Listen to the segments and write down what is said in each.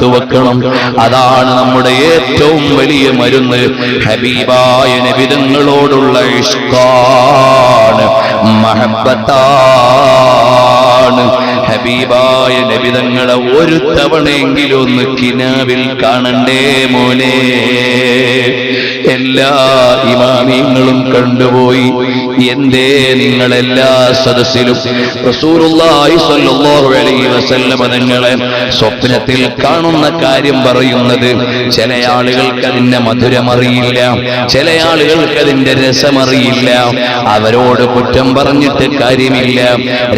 മുഖത്ത് വെക്കണം. അതാണ് നമ്മുടെ ഏറ്റവും വലിയ മരുന്ന്. ഹബീബായ നബി തങ്ങളോടുള്ള ഇഷ്കാണ്, മഹബ്ബത്താണ്. ഹബീബായ നബി തങ്ങളെ ഒരു തവണയെങ്കിലും ഒന്ന് കിനാവിൽ കാണണ്ടേ മോനെ. എല്ലാ ഇമാമിയങ്ങളും കണ്ടുപോയി. എന്തേ നിങ്ങളെല്ലാ സദസ്സിലും റസൂലുള്ളാഹി സ്വല്ലല്ലാഹു അലൈഹി വസല്ലം തങ്ങളെ സ്വപ്നത്തിൽ കാണുന്ന കാര്യം പറയുന്നത്? ചില ആളുകൾക്ക് അതിന്റെ മധുരമറിയില്ല, ചില ആളുകൾക്ക് അതിന്റെ രസമറിയില്ല. അവരോട് കുറ്റം പറഞ്ഞിട്ട് കാര്യമില്ല.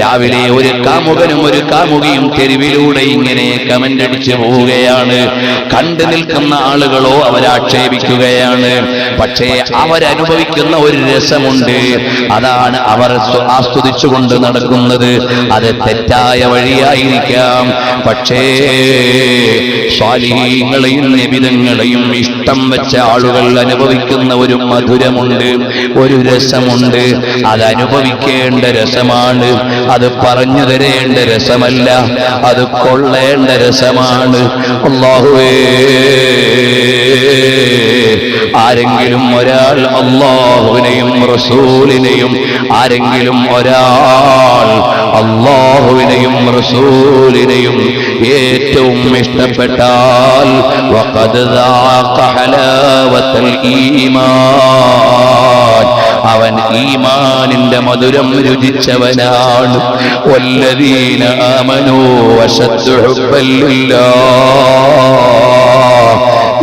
രാവിലെ ഒരു കാമുകനും ഒരു കാമുകിയും തെരുവിലൂടെ ഇങ്ങനെ കമന്റ് അടിച്ചു പോവുകയാണ്. കണ്ടു നിൽക്കുന്ന ആളുകളോ അവരാക്ഷേപിക്കുകയാണ്. പക്ഷേ അവരനുഭവിക്കുന്ന ഒരു രസമുണ്ട്. അതാണ് അവർ ആസ്വദിച്ചുകൊണ്ട് നടക്കുന്നത്. അത് തെറ്റായ വഴിയായിരിക്കാം. പക്ഷേ സ്വാലിഹീങ്ങളെയും നബിതങ്ങളെയും ഇഷ്ടം വെച്ച ആളുകൾ അനുഭവിക്കുന്ന ഒരു മധുരമുണ്ട്, ഒരു രസമുണ്ട്. അത് അനുഭവിക്കേണ്ട രസമാണ്. അത് പറഞ്ഞു തരേണ്ട രസമല്ല, അത് കൊള്ളേണ്ട രസമാണ്. അല്ലാഹുവേ, ആരെങ്കിലും ഒരാൾ അല്ലാഹുവിനെയും റസൂലിനെയും, ആരെങ്കിലും ഒരാൾ അല്ലാഹുവിനെയും റസൂലിനെയും ഏറ്റവും ഇഷ്ടപ്പെട്ടാൽ വഖദ് ദാഖ ഹലാവത്തൽ ഈമാൻ, അവൻ ഈമാനിന്റെ മധുരം രുചിച്ചവനാണ്. വല്ലദീന ആമനൂ വശദ്ദു ഹുബ്ബൻ ലില്ലാഹ്,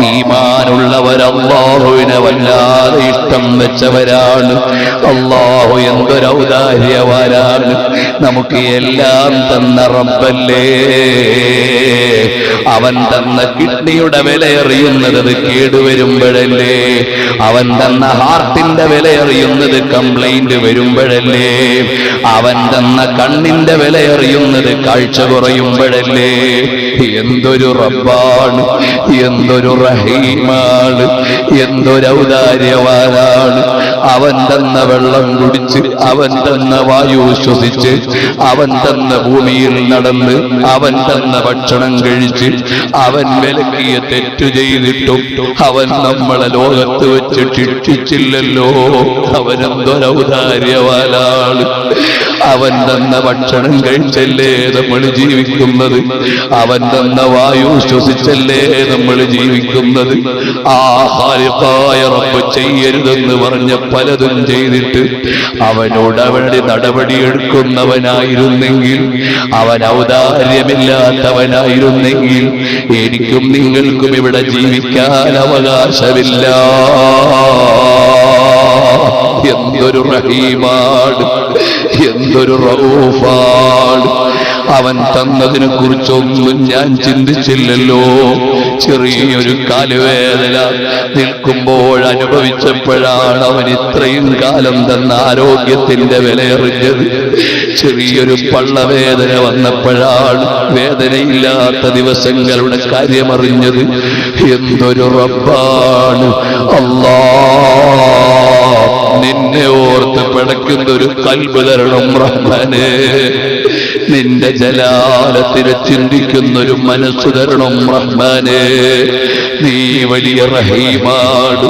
ഈമാനുള്ളവർ അല്ലാഹുവിനെ വല്ലാതെ ഇഷ്ടം വെച്ചവരാണ്. അല്ലാഹു എന്തൊരു ഔദാര്യവാനാണ്. നമുക്ക് എല്ലാം തന്ന റബ്ബല്ലേ. അവൻ തന്ന കിഡ്നിയുടെ വില അറിയുന്നത് അത് കേടുവരുമ്പോഴല്ലേ. അവൻ തന്ന ഹാർട്ടിന്റെ വില അറിയുന്നത് കംപ്ലൈന്റ് വരുമ്പോഴല്ലേ. അവൻ തന്ന കണ്ണിന്റെ വില അറിയുന്നത് കാഴ്ച കുറയുമ്പോഴല്ലേ. എന്തൊരു റബ്ബാണ്, എന്തൊരു റഹീമാണ്, എന്തൊരു ഔദാര്യവാനാണ്. അവൻ തന്ന വെള്ളം കുടിച്ച്, അവൻ തന്ന വായു ശ്വസിച്ച്, അവൻ തന്ന ഭൂമിയിൽ നടന്ന്, അവൻ തന്ന ഭക്ഷണം കഴിച്ച്, അവൻ വിലക്കിയ തെറ്റു ചെയ്തിട്ടും അവൻ നമ്മളെ ലോകത്ത് വെച്ച് ശിക്ഷിച്ചില്ലല്ലോ. അവനെന്തൊരു ഔദാര്യവാനാണ്. അവൻ തന്ന ഭക്ഷണം കഴിച്ചല്ലേ നമ്മൾ ജീവിക്കുന്നത്. അവൻ തന്ന വായു ശ്വസിച്ചല്ലേ നമ്മൾ ജീവിക്കുന്നത്. ആ ഖാലിഖായ റബ്ബ് ചെയ്യരുതെന്ന് പറഞ്ഞ പലതും ചെയ്തിട്ട് അവനോട് അവന്റെ നടപടിയെടുക്കുന്നവനായിരുന്നെങ്കിൽ, അവൻ ഔദാര്യമില്ലാത്തവനായിരുന്നെങ്കിൽ എനിക്കും നിങ്ങൾക്കും ഇവിടെ ജീവിക്കാൻ അവകാശമില്ല. എന്തൊരു റഹീമാണ്, എന്തൊരു റഊഫാണ്. അവൻ തന്നതിനെ കുറിച്ചൊന്നും ഞാൻ ചിന്തിച്ചില്ലല്ലോ. ചെറിയൊരു കാലുവേദന നിൽക്കുമ്പോൾ അനുഭവിച്ചപ്പോഴാണ് അവൻ ഇത്രയും കാലം തന്ന ആരോഗ്യത്തിന്റെ വിലയറിഞ്ഞത്. ചെറിയൊരു പള്ളവേദന വന്നപ്പോഴാണ് വേദനയില്ലാത്ത ദിവസങ്ങളുടെ കാര്യമറിഞ്ഞത്. എന്തൊരു റബ്ബാണ് അല്ലാഹ്. നിന്നെ ഓർത്ത് പിടയ്ക്കുന്ന ഒരു കൽബ് തരണം റഹ്മാനേ. നിന്റെ ജലാലത്തിനെ ചിന്തിക്കുന്നൊരു മനസ്സ് തരണം റഹ്മാനേ. നീ വലിയ റഹീമാണ്,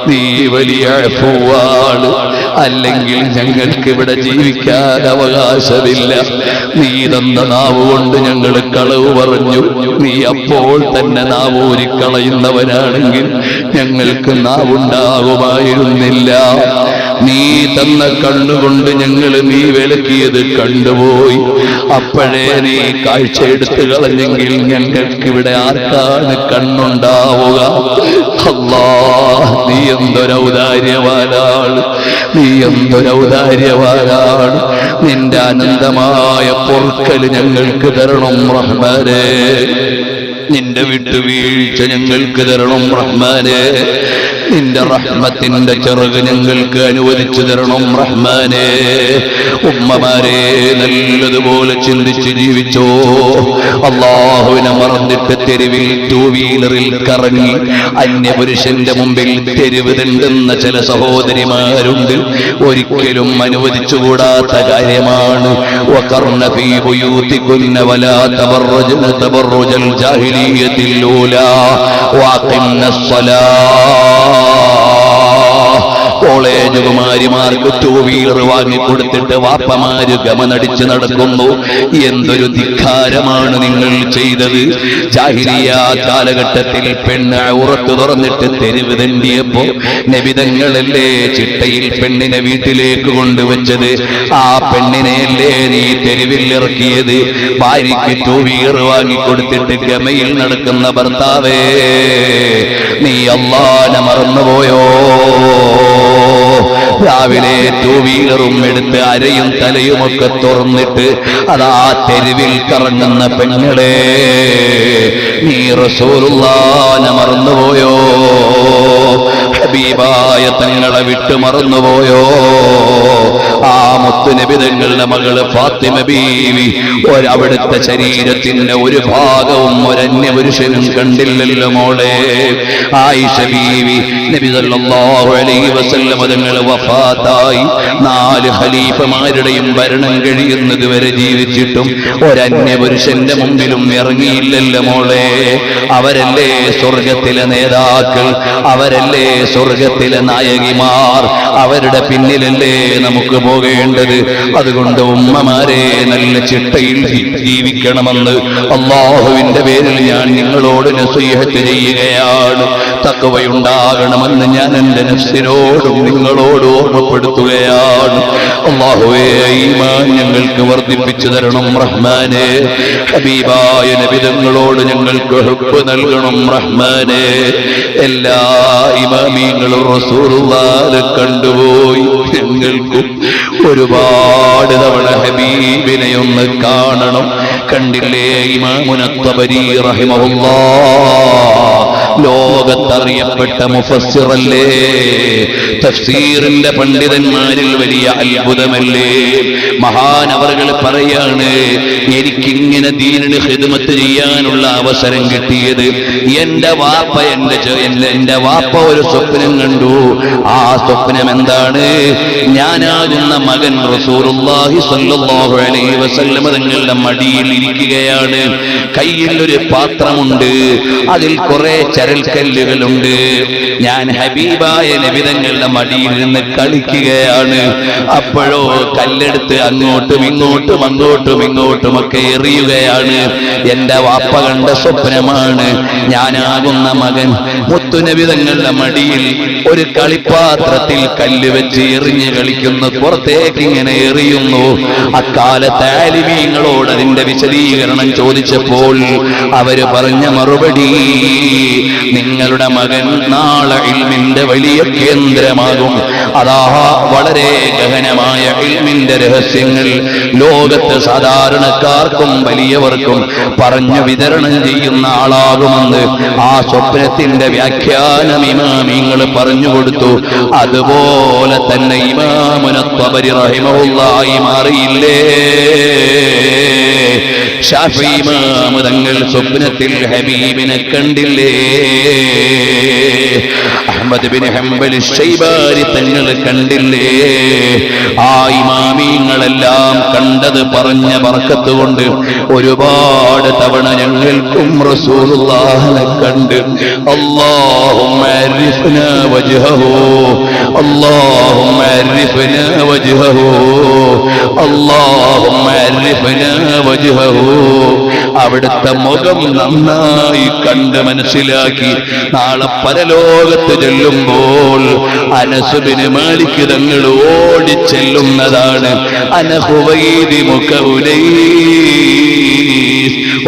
നീ വലിയ അഫ്വാണ്. അല്ലെങ്കിൽ ഞങ്ങൾക്ക് ഇവിടെ ജീവിക്കാൻ അവകാശമില്ല. നീ തന്ന നാവ് കൊണ്ട് ഞങ്ങൾ കളവ് പറഞ്ഞു. നീ അപ്പോൾ തന്നെ നാവ് ഊരിക്കളയുന്നവനാണെങ്കിൽ ഞങ്ങൾക്ക് നാവുണ്ടാകുമായിരുന്നില്ല. നീ തന്ന കണ്ണുകൊണ്ട് ഞങ്ങൾ നീ വിലക്കിയത് കണ്ടുപോയി. അപ്പോഴേ നീ കാഴ്ച എടുത്തു കളഞ്ഞെങ്കിൽ ഞങ്ങൾക്കിവിടെ ആർക്കാണ് കണ്ണുണ്ടാവുക? അല്ലാഹ്, നീ എന്തൊരു ഔദാര്യവാനാണ്, നീ എന്തൊരു ഔദാര്യവാനാണ്. നിന്റെ അനന്തമായ പൊറുക്കൽ ഞങ്ങൾക്ക് തരണം റഹ്മാനേ. നിന്റെ വിട്ടുവീഴ്ച ഞങ്ങൾക്ക് തരണം റഹ്മാനേ. നിന്റെ റഹ്മത്തിന്റെ ചിറക് ഞങ്ങൾക്ക് അനുവദിച്ചു തരണം റഹ്മാനേ. ഉമ്മമാരെ നല്ലതുപോലെ ചിന്തിച്ച് ജീവിച്ചോ. അല്ലാഹുവിനെ മറന്നിട്ട് തെരുവിൽ ടൂ വീലറിൽ കറങ്ങി അന്യപുരുഷന്റെ മുമ്പിൽ തെരുവ് തെണ്ടുന്ന ചില സഹോദരിമാരുണ്ട്. ഒരിക്കലും അനുവദിച്ചുകൂടാത്ത കാര്യമാണ്. വഖർന ഫീ ബുയൂതികുന്ന വലാ തബറജ്ന തബറുജൽ ജാഹിലിയ്യത്തിൽ ഊലാ വഅഖിംനസ് കോളേജ് കുമാരിമാർക്ക് ടൂ വീലർ വാങ്ങിക്കൊടുത്തിട്ട് വാപ്പമാര് ഗമനടിച്ച് നടക്കുന്നു. എന്തൊരു ധിക്കാരമാണ് നിങ്ങൾ ചെയ്തത്. ജാഹിലിയ്യ കാലഘട്ടത്തിൽ പെണ്ണ് ഉറത്തു തുറന്നിട്ട് തെരുവ് തെണ്ടിയപ്പോ നബിതങ്ങളല്ലേ ചിട്ടയിൽ പെണ്ണിനെ വീട്ടിലേക്ക് കൊണ്ടുവച്ചത്. ആ പെണ്ണിനെയല്ലേ നീ തെരുവിൽ ഇറക്കിയത്. ഭാര്യയ്ക്ക് ടൂ വീലർ വാങ്ങിക്കൊടുത്തിട്ട് ഗമയിൽ നടക്കുന്ന ഭർത്താവേ, നീ അല്ലാഹുവിനെ മറന്നുപോയോ? രാവിലെ ടൂ വീലറും എടുത്ത് അരയും തലയുമൊക്കെ തുറന്നിട്ട് അതാ തെരുവിൽ കറങ്ങുന്ന പെങ്ങളെ, നീ റസൂലുള്ളാഹിനെ മറന്നുപോയോ? ഹബീബായ തങ്ങളെ വിട്ടു മറന്നുപോയോ? ആ മുത്തുനബി തങ്ങളുടെ മകള് ഫാത്തിമ ബീവി അവിടുത്തെ ശരീരത്തിന്റെ ഒരു ഭാഗവും ഒരന്യപുരുഷനും കണ്ടില്ലല്ലോ മോളെ. ആയിഷ ബീവി നബി സല്ലല്ലാഹു അലൈഹി വസല്ലം തങ്ങൾ വഫാത്തായി 4 ഖലീഫമാരുടെയും ഭരണം കഴിയുന്നത് വരെ ജീവിച്ചിട്ടും ഒരന്യപുരുഷന്റെ മുമ്പിലും ഇറങ്ങിയില്ലല്ലോ മോളെ. അവരല്ലേ സ്വർഗത്തിലെ നേതാക്കൾ, അവരല്ലേ സ്വർഗത്തിലെ നായകിമാർ, അവരുടെ പിന്നിലല്ലേ നമുക്ക് പോകേണ്ടത്. അതുകൊണ്ട് ഉമ്മമാരെ നല്ല ചിട്ടയിൽ ജീവിക്കണമെന്ന് അല്ലാഹുവിന്റെ പേരിൽ ഞാൻ നിങ്ങളോട് നസീഹത്ത് ചെയ്യുകയാണ്. തഖ്വയുണ്ടാകണമെന്ന് ഞാൻ എൻ്റെ നഫ്സിനോടും നിങ്ങളോട് ഓർമ്മപ്പെടുത്തുകയാണ്. അല്ലാഹുവേ, ഈമാൻ ഞങ്ങൾക്ക് വർദ്ധിപ്പിച്ചു തരണം റഹ്മാനേ. ഹബീബായ നബിതങ്ങളോട് ഞങ്ങൾക്ക് ഹുബ്ബ് നൽകണം റഹ്മാനേ. എല്ലാ ഇമാമിങ്ങളും റസൂലുള്ളാഹിനെ കണ്ടുപോയി. ഞങ്ങൾക്കും ഒരുപാട് തവണ ഹബീബിനെ ഒന്ന് കാണണം. കണ്ടില്ലേ ഇമാമുന തബരി റഹിമഹുല്ലാഹ്, ലോകത്തറിയപ്പെട്ട മുഫസ്സിറല്ലേ, തഫ്സീറിന്റെ പണ്ഡിതന്മാരിൽ വലിയ അത്ഭുതമല്ലേ. മഹാനവറുകൾ പറയാണ്, എനിക്കിങ്ങനെ ദീനിന് ഖിദ്മത്ത് ചെയ്യാനുള്ള അവസരം കിട്ടിയത് എന്റെ വാപ്പ ഒരു സ്വപ്നം കണ്ടു. ആ സ്വപ്നം എന്താണ്? ഞാനാകുന്ന മകൻ റസൂലുള്ളാഹി സ്വല്ലല്ലാഹു അലൈഹി വസല്ലം തങ്ങളുടെ മടിയിൽ ഇരിക്കുകയാണ്. കയ്യിൽ ഒരു പാത്രമുണ്ട്, അതിൽ കുറെ ചരൽക്കല്ലുകളുണ്ട്. ഞാൻ ഹബീബായ നബി തങ്ങളുടെ മടിയിൽ നിന്ന് കളിക്കുകയാണ്. അപ്പോഴോ കല്ലെടുത്ത് അങ്ങോട്ടും ഇങ്ങോട്ടും ഒക്കെ എറിയുകയാണ്. എന്റെ വാപ്പ കണ്ട സ്വപ്നമാണ്. ഞാനാകുന്ന മകൻ മുത്തുനബി തങ്ങളുടെ മടിയിൽ ഒരു കളിപ്പാത്രത്തിൽ കല്ല് വെച്ച് എറിഞ്ഞ് കളിക്കുന്നു, പുറത്തേക്ക് ഇങ്ങനെ എറിയുന്നു. അക്കാലത്തെ ആലിമീങ്ങളോട് അതിന്റെ വിശദീകരണം ചോദിച്ചപ്പോൾ അവര് പറഞ്ഞ മറുപടി, നിങ്ങളുടെ മകൻ നാളെ ഇൽമിന്റെ വലിയ കേന്ദ്രമാകും. അതാ വളരെ ഗഹനമായ ഇൽമിന്റെ രഹസ്യങ്ങൾ ലോകത്ത് സാധാരണക്കാർക്കും വലിയവർക്കും പറഞ്ഞു വിതരണം ചെയ്യുന്ന ആളാകുമെന്ന് ആ സ്വപ്നത്തിന്റെ വ്യാഖ്യാനം ഇമാമിങ്ങൾ പറഞ്ഞു കൊടുത്തു. അതുപോലെ തന്നെ ഇമാമുന തബരി റഹിമഹുല്ലാഹി മാറിയില്ലേ. ശാഫിഈ ഇമാം തങ്ങൾ സ്വപ്നത്തിൽ ഹബീബിനെ കണ്ടില്ലേ. അഹ്മദ് ബിൻ ഹംബൽ ശൈബാനി തങ്ങൾ കണ്ടില്ലേ. ആ ഇമാമിങ്ങളെല്ലാം കണ്ടത് പറഞ്ഞ ബർക്കത്ത് കൊണ്ട് ഒരുപാട് തവണ ഞങ്ങൾക്കും റസൂലുള്ളാഹിനെ കണ്ട് അല്ലാഹുമ്മ അരിഫ്നാ വജ്ഹഹു, അല്ലാഹുമ്മ അരിഫ്നാ വജ്ഹഹു, അല്ലാഹുമ്മ അരിഫ്നാ വജ്ഹഹു. അവിടുത്തെ മുഖം നന്നായി കണ്ട് മനസ്സിലാക്കി നാളെ പരലോകത്ത് ചെല്ലുമ്പോൾ അനസ് ബിൻ മാലിക് തങ്ങൾ ഓടിച്ചെല്ലുന്നതാണ്. അനഹുവൈദി മുഖഉലൈസ്,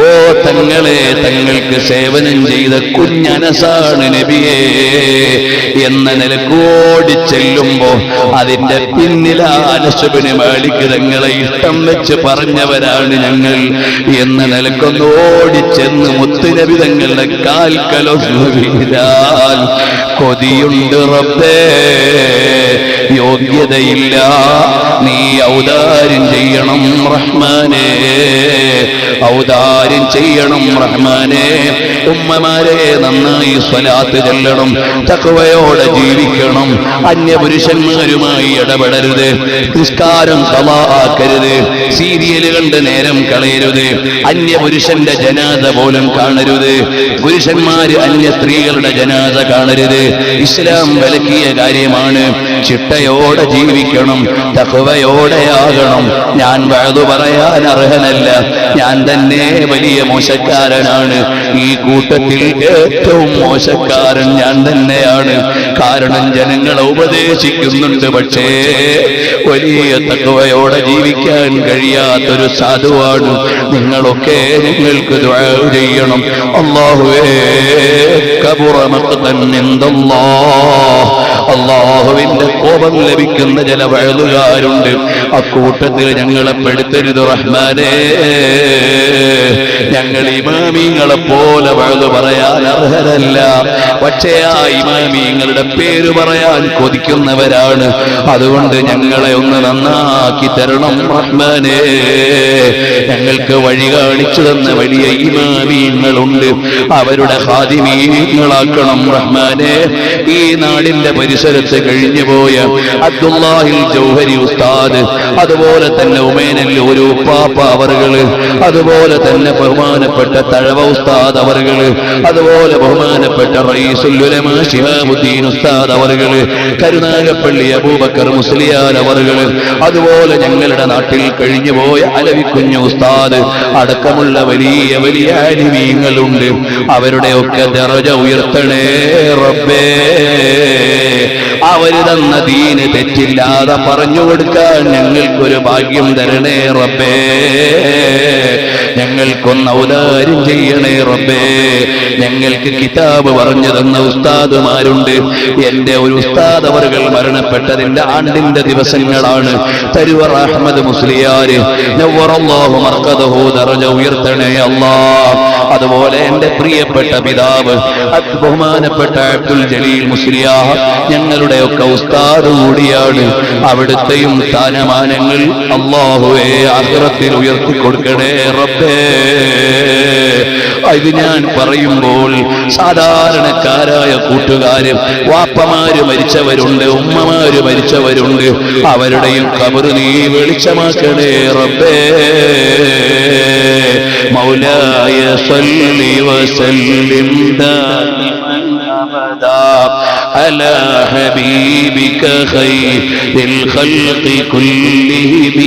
ഓ തങ്ങളെ, തങ്ങൾക്ക് സേവനം ചെയ്ത കുഞ്ഞനസാണ് നബിയേ എന്ന നിലക്ക് ഓടിച്ചെല്ലുമ്പോ അതിന്റെ പിന്നിൽ അനസ് ബിൻ മാലിക് തങ്ങളെ ഇഷ്ടം വെച്ച് പറഞ്ഞവരാണ് ഞങ്ങൾ എന്ന നിലക്കൊന്ന് ഓടിച്ചെന്ന് മുത്തുനബി തങ്ങളുടെ കാൽക്കൽ മക്കളൊന്നു വീഴാൻ കൊതിയുണ്ട് റബ്ബേ, യോഗ്യതയില്ല, നീ ഔദാര്യം ചെയ്യണം റഹ്മാനേ, ഔദാര്യം ചെയ്യണം റഹ്മാനേ. ഉമ്മമാരെ നന്നായി സ്വലാത്ത് ചൊല്ലണം, തഖ്വയോടെ ജീവിക്കണം, അന്യപുരുഷന്മാരുമായി ഇടപെടരുത്, നിസ്കാരം ഖളാ ആക്കരുത്, സീരിയൽ കണ്ട് നേരം കളയരുത്, അന്യപുരുഷന്റെ ജനാസ പോലും കാണരുത്, പുരുഷന്മാര് അന്യ സ്ത്രീകളുടെ ജനാസ കാണരുത്. ഇസ്ലാം വിലക്കിയ കാര്യമാണ്. ചിട്ടയോടെ ജീവിക്കണം, തഖ്വയോടെയാകണം. ഞാൻ വഅദ് പറയാൻ അർഹനല്ല, ഞാൻ തന്നെ വലിയ മോശക്കാരനാണ്, ഈ കൂട്ടത്തിൽ ഏറ്റവും മോശക്കാരൻ ഞാൻ തന്നെയാണ്. കാരണം ജനങ്ങളെ ഉപദേശിക്കുന്നുണ്ട്, പക്ഷേ വലിയ തഖ്വയോടെ ജീവിക്കാൻ കഴിയാത്തൊരു സാധുവാണ്. നിങ്ങളൊക്കെ നിങ്ങൾക്ക് ദുആ ചെയ്യണം. അല്ലാഹുവേ കബുറ മഖ്തൻ ഇൻദല്ലാഹ്, അല്ലാഹുവിന്റെ കോപം ലഭിക്കുന്ന ചില വഅദുകാരുണ്ട്, അക്കൂട്ടത്തിൽ ഞങ്ങളെ പെടുത്തരുത് റഹ്മാനേ. ഞങ്ങൾ ഇമാമിങ്ങളെ പോലെ വഅദ് പറയാൻ അർഹരല്ല, പക്ഷേ ആ ഇമാമിങ്ങളുടെ പേര് പറയാൻ കൊതിക്കുന്നവരാണ്. അതുകൊണ്ട് ഞങ്ങളെ ഒന്ന് നന്നാക്കി തരണം റഹ്മാനേ. ഞങ്ങൾക്ക് വഴി കാണിച്ചു തന്ന വലിയ ഇമാമിങ്ങളുണ്ട്, അവരുടെ ഖാദിമീങ്ങളാക്കണം റഹ്മാനേ. ഈ നാടിന്റെ പരിസരത്ത് കഴിഞ്ഞുപോയ അബ്ദുല്ലാഹിൽ ജൗഹരി ഉസ്താദ്, അതുപോലെ തന്നെ ഉമേനല്ലൂർ ഉപ്പാപ്പ അവർകള്, അതുപോലെ തന്നെ ബഹുമാനപ്പെട്ട തഴവ ഉസ്താദ് അവർകള്, അതുപോലെ ബഹുമാനപ്പെട്ട റഈസുൽ ഉലമാ ശിഹാബുദ്ദീൻ ഉസ്താദ് അവർകള്, കരുനാഗപ്പള്ളി അബൂബക്കർ മുസ്ലിയാർ അവർകള്, അതുപോലെ ഞങ്ങളുടെ നാട്ടിൽ കഴിഞ്ഞുപോയ അലവിക്കുഞ്ഞ് ഉസ്താദ് അടക്കമുള്ള വലിയ വലിയ ആലിമീങ്ങളുണ്ട്. അവരുടെയൊക്കെ ദറജ ഉയർത്തണേ റബ്ബേ. അവര് തന്ന ദീന് തെറ്റില്ലാതെ പറഞ്ഞു കൊടുക്കാൻ ഞങ്ങൾക്കൊരു ഭാഗ്യം തരണേ റബ്ബേ. ഞങ്ങൾക്കൊന്ന് ഔദാര്യം ചെയ്യണേ റബ്ബേ. ഞങ്ങൾക്ക് കിതാബ് പറഞ്ഞു തന്ന ഉസ്താദുമാരുണ്ട്. എന്റെ ഒരു ഉസ്താദ് അവർകൾ മരണപ്പെട്ടതിന്റെ ആണ്ടിന്റെ ദിവസങ്ങളാണ്. തരുവർ അഹ്മദ് മുസ്ലിയാര്, നവ്വറല്ലാഹു മർഖദഹു, ദറജ ഉയർത്തണേ അല്ലാഹ്. അതുപോലെ എന്റെ പ്രിയപ്പെട്ട പിതാവ് ബഹുമാനപ്പെട്ട അബ്ദുൽ ജലീൽ മുസ്ലിയാർ ഞങ്ങളുടെയൊക്കെ ഉസ്താദ് കൂടിയാണ്. അവിടുത്തെയും സ്ഥാനമാനങ്ങൾ അല്ലാഹുവേ ആഖിറത്തിൽ ഉയർത്തി കൊടുക്കണേ റബ്ബേ. ഇത് ഞാൻ പറയുമ്പോൾ സാധാരണക്കാരായ കൂട്ടുകാര്, വാപ്പമാര് മരിച്ചവരുണ്ട്, ഉമ്മമാര് മരിച്ചവരുണ്ട്, അവരുടെയും ഖബറ് നീ വെളിച്ചമാക്കണേ റബ്ബേ. മൗലായ സല്ലി വസല്ലിം ദായിമൻ അബദാ അലാ ഹബീബിക ഖൈറിൽ ഖൽഖി കുല്ലിഹിം.